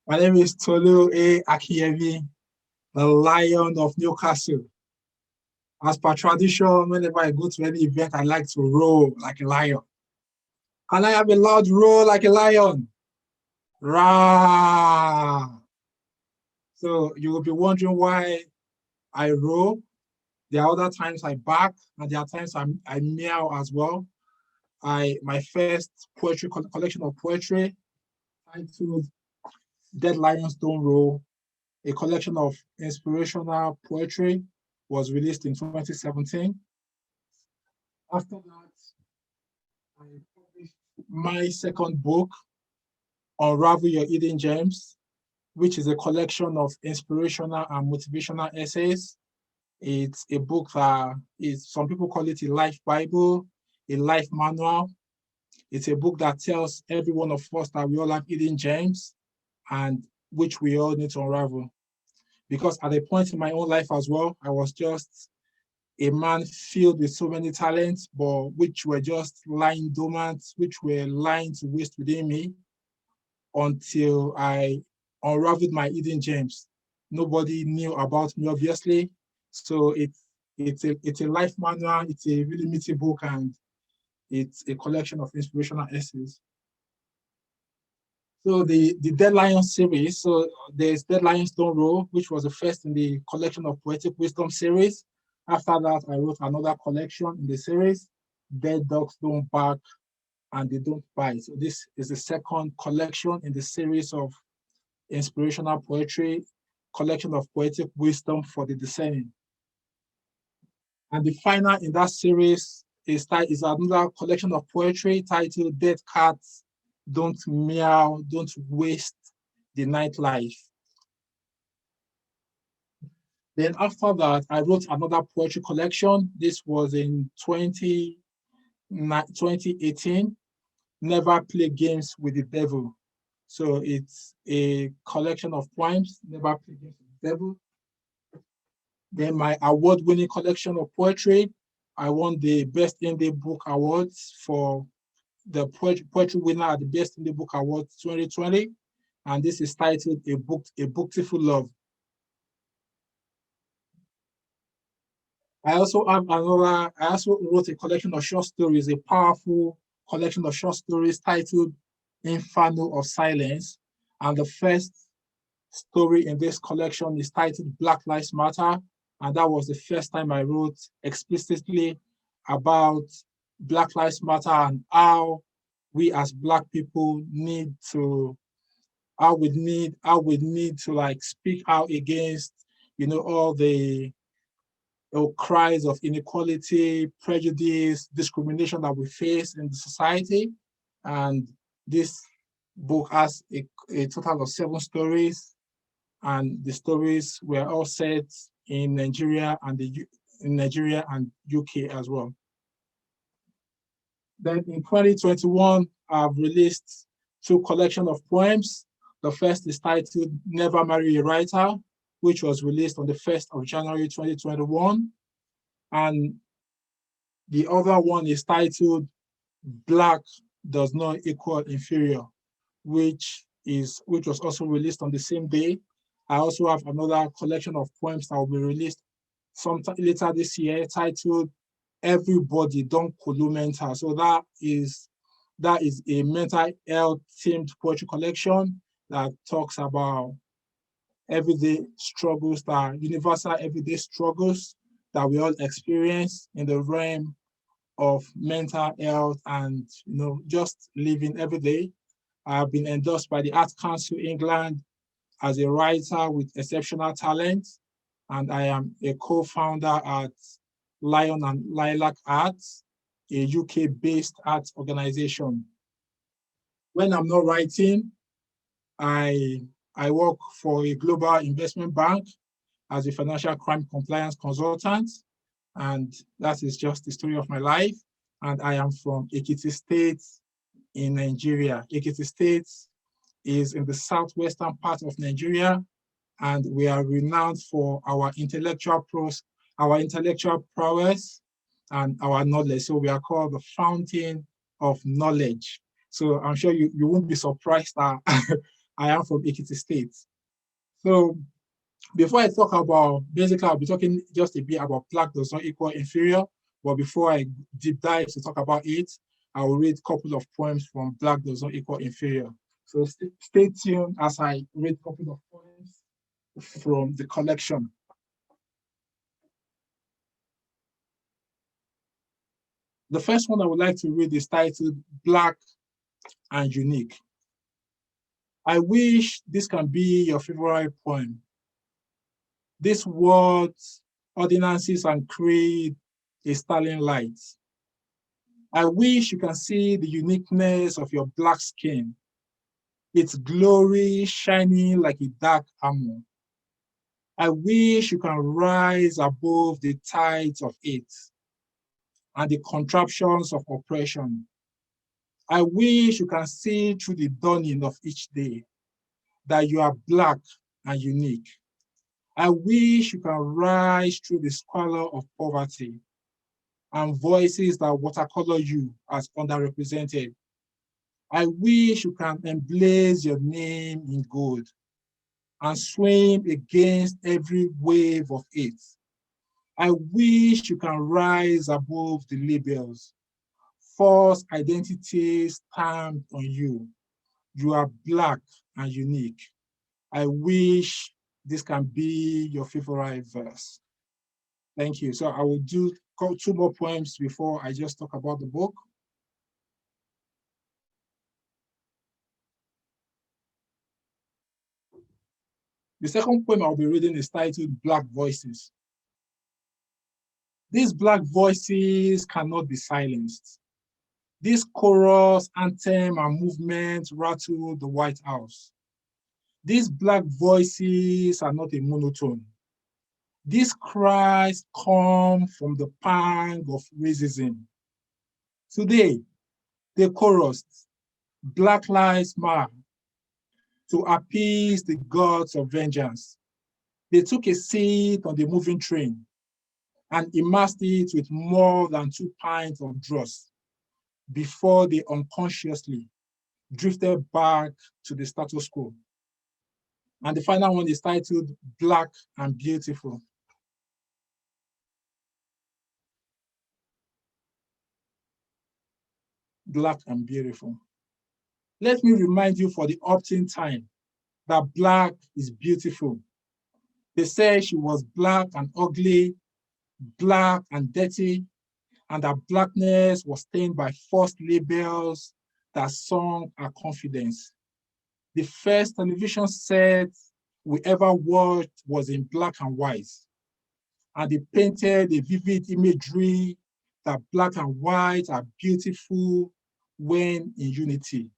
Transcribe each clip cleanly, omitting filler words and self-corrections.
My name is Tolu Akinyemi, the Lion of Newcastle. As per tradition, whenever I go to any event, I like to roar like a lion. Can I have a loud roar like a lion? Rah! So you will be wondering why I roar. There are other times I bark, and there are times I meow as well. My first poetry collection of poetry titled Dead Lions Don't Roar, a collection of inspirational poetry, was released in 2017. After that, I published my second book, Unravel Your Hidden Gems, which is a collection of inspirational and motivational essays. It's a book that is, some people call it a life Bible, a life manual. It's a book that tells every one of us that we all have hidden gems and which we all need to unravel. Because at a point in my own life as well, I was just a man filled with so many talents, but which were just lying dormant, which were lying to waste within me until I unraveled my hidden gems. Nobody knew about me, obviously. So it's a life manual, it's a really meaty book, and it's a collection of inspirational essays. So the Dead Lions series, so there's Dead Lions Don't Roll, which was the first in the collection of poetic wisdom series. After that, I wrote another collection in the series, Dead Dogs Don't Bark and They Don't Bite. So this is the second collection in the series of inspirational poetry, collection of poetic wisdom for the discerning. And the final in that series is another collection of poetry titled Dead Cats Don't Meow, Don't Waste the Nightlife. Then after that, I wrote another poetry collection. This was in 2018, Never Play Games with the Devil. So it's a collection of poems, Never Play Games with the Devil. Then my award-winning collection of poetry, I won the Best Indie Book Awards for the poetry winner at the Best Indie Book Awards 2020. And this is titled A Booktiful Love. I also wrote a collection of short stories, a powerful collection of short stories titled Infernal of Silence. And the first story in this collection is titled Black Lives Matter. And that was the first time I wrote explicitly about Black Lives Matter and how we as Black people need to, how we need to like speak out against, all the cries of inequality, prejudice, discrimination that we face in the society. And this book has a total of 7 stories, and the stories were all set in Nigeria and UK as well. Then in 2021, I've released 2 collections of poems. The first is titled Never Marry a Writer, which was released on the 1st of January 2021. And the other one is titled Black Does Not Equal Inferior, which was also released on the same day. I also have another collection of poems that will be released sometime later this year titled Everybody Don't Kolomental. So that is a mental health themed poetry collection that talks about everyday struggles, that universal everyday struggles that we all experience in the realm of mental health and just living every day. I have been endorsed by the Arts Council England as a writer with exceptional talent, and I am a co-founder at Lion and Lilac Arts, a UK-based arts organization. When I'm not writing, I work for a global investment bank as a financial crime compliance consultant, and that is just the story of my life. And I am from Ekiti State in Nigeria. Ekiti State is in the southwestern part of Nigeria, and we are renowned for our intellectual prowess and our knowledge. So we are called the fountain of knowledge. So I'm sure you won't be surprised that I am from Ekiti State. So before I talk about, basically, I'll be talking just a bit about black does not equal inferior. But before I deep dive to talk about it, I will read a couple of poems from Black Does Not Equal Inferior. So stay tuned as I read a couple of poems from the collection. The first one I would like to read is titled Black and Unique. I wish this can be your favorite poem. These words, ordinances, and creed a sterling light. I wish you can see the uniqueness of your black skin, its glory shining like a dark armor. I wish you can rise above the tides of it and the contraptions of oppression. I wish you can see through the dawning of each day that you are black and unique. I wish you can rise through the squalor of poverty and voices that watercolor you as underrepresented. I wish you can emblaze your name in gold and swim against every wave of it. I wish you can rise above the labels, false identities stamped on you. You are black and unique. I wish this can be your favorite verse. Thank you. So I will do two more poems before I just talk about the book. The second poem I'll be reading is titled Black Voices. These black voices cannot be silenced. This chorus, anthem, and movement rattle the White House. These black voices are not a monotone. These cries come from the pang of racism. Today, they chorused, Black Lives Matter, to appease the gods of vengeance. They took a seat on the moving train and immersed it with more than 2 pints of dross before they unconsciously drifted back to the status quo. And the final one is titled Black and Beautiful. Black and beautiful. Let me remind you for the opting time that black is beautiful. They say she was black and ugly, black and dirty, and that blackness was stained by false labels that sung her confidence. The first television set we ever watched was in black and white, and they painted a vivid imagery that black and white are beautiful when in unity.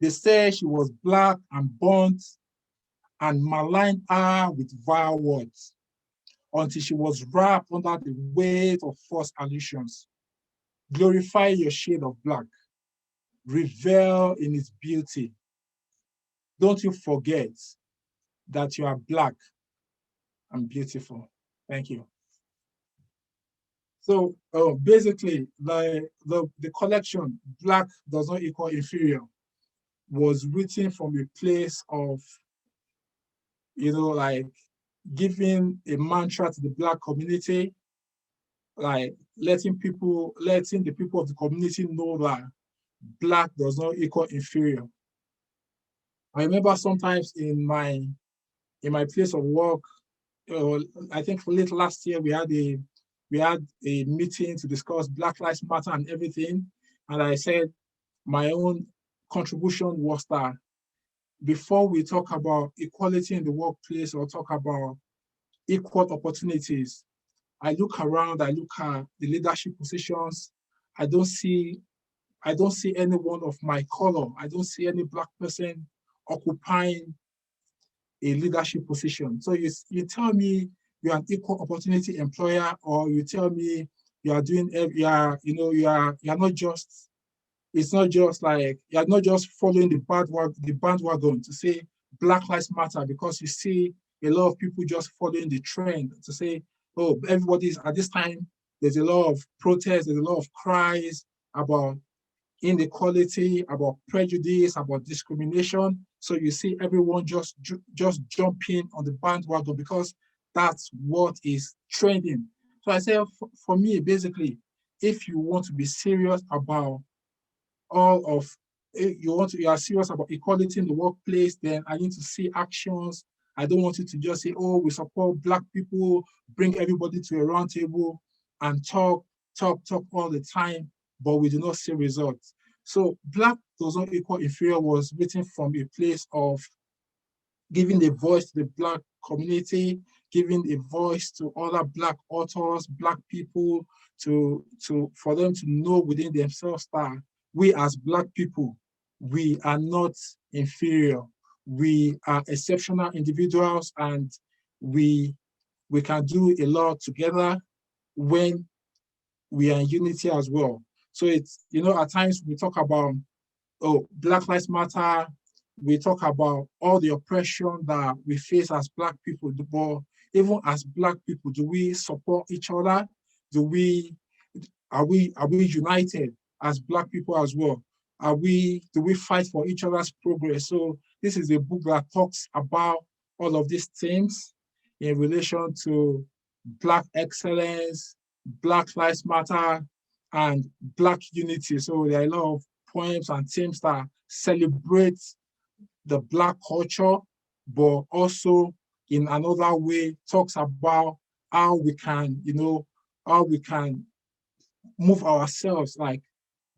They said she was black and burnt and maligned her with vile words until she was wrapped under the weight of false allusions. Glorify your shade of black. Revel in its beauty. Don't you forget that you are black and beautiful. Thank you. So basically, the collection, Black Does Not Equal Inferior, was written from a place of, like giving a mantra to the Black community, like letting the people of the community know that Black does not equal inferior. I remember sometimes in my place of work, I think late last year we had a meeting to discuss Black Lives Matter and everything, and I said my own contribution was that before we talk about equality in the workplace or talk about equal opportunities, I look around, I look at the leadership positions, I don't see any one of my color. I don't see any Black person occupying a leadership position. So you tell me you're an equal opportunity employer, or you tell me you are doing, you're not just, it's not just like, you're not just following the bandwagon to say Black Lives Matter, because you see a lot of people just following the trend to say, oh, everybody's at this time, there's a lot of protests, there's a lot of cries about inequality, about prejudice, about discrimination. So you see everyone just jumping on the bandwagon because that's what is trending. So I say for me, basically, if you want to be serious about all of you are serious about equality in the workplace, then I need to see actions. I don't want you to just say, oh, we support Black people, bring everybody to a round table and talk all the time, but we do not see results. So Black does not equal inferior was written from a place of giving a voice to the Black community, giving a voice to other Black authors, Black people, for them to know within themselves that we as Black people, we are not inferior. We are exceptional individuals, and we we can do a lot together when we are in unity as well. So it's, at times we talk about, oh, Black Lives Matter. We talk about all the oppression that we face as Black people. But even as Black people, do we support each other? Do we are we united as Black people as well? Do we fight for each other's progress? So this is a book that talks about all of these things in relation to Black excellence, Black Lives Matter, and Black unity. So there are a lot of poems and themes that celebrate the Black culture, but also in another way talks about how we can, how we can move ourselves, like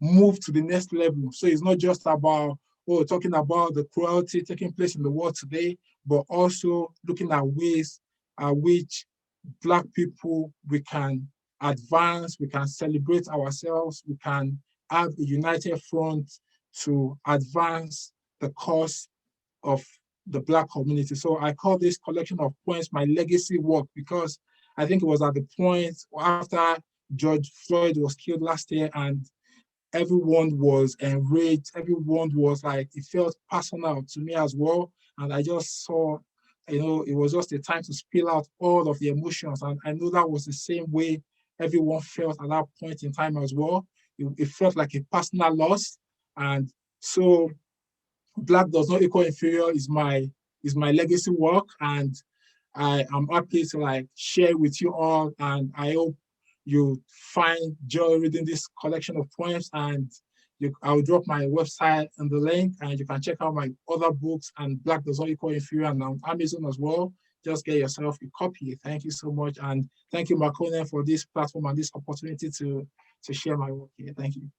move to the next level. So it's not just about, talking about the cruelty taking place in the world today, but also looking at ways at which Black people, we can advance, we can celebrate ourselves, we can have a united front to advance the cause of the Black community. So I call this collection of poems my legacy work, because I think it was at the point after George Floyd was killed last year, and everyone was enraged. Everyone was like, it felt personal to me as well. And I just saw, it was just a time to spill out all of the emotions. And I know that was the same way everyone felt at that point in time as well. It felt like a personal loss. And so Black does not equal inferior is my legacy work. And I am happy to share with you all. And I hope you find joy reading this collection of poems. And I'll drop my website in the link, and you can check out my other books and Black Does Not Equal Inferior, and on Amazon as well. Just get yourself a copy. Thank you so much. And thank you, Makonnen, for this platform and this opportunity to share my work here. Thank you.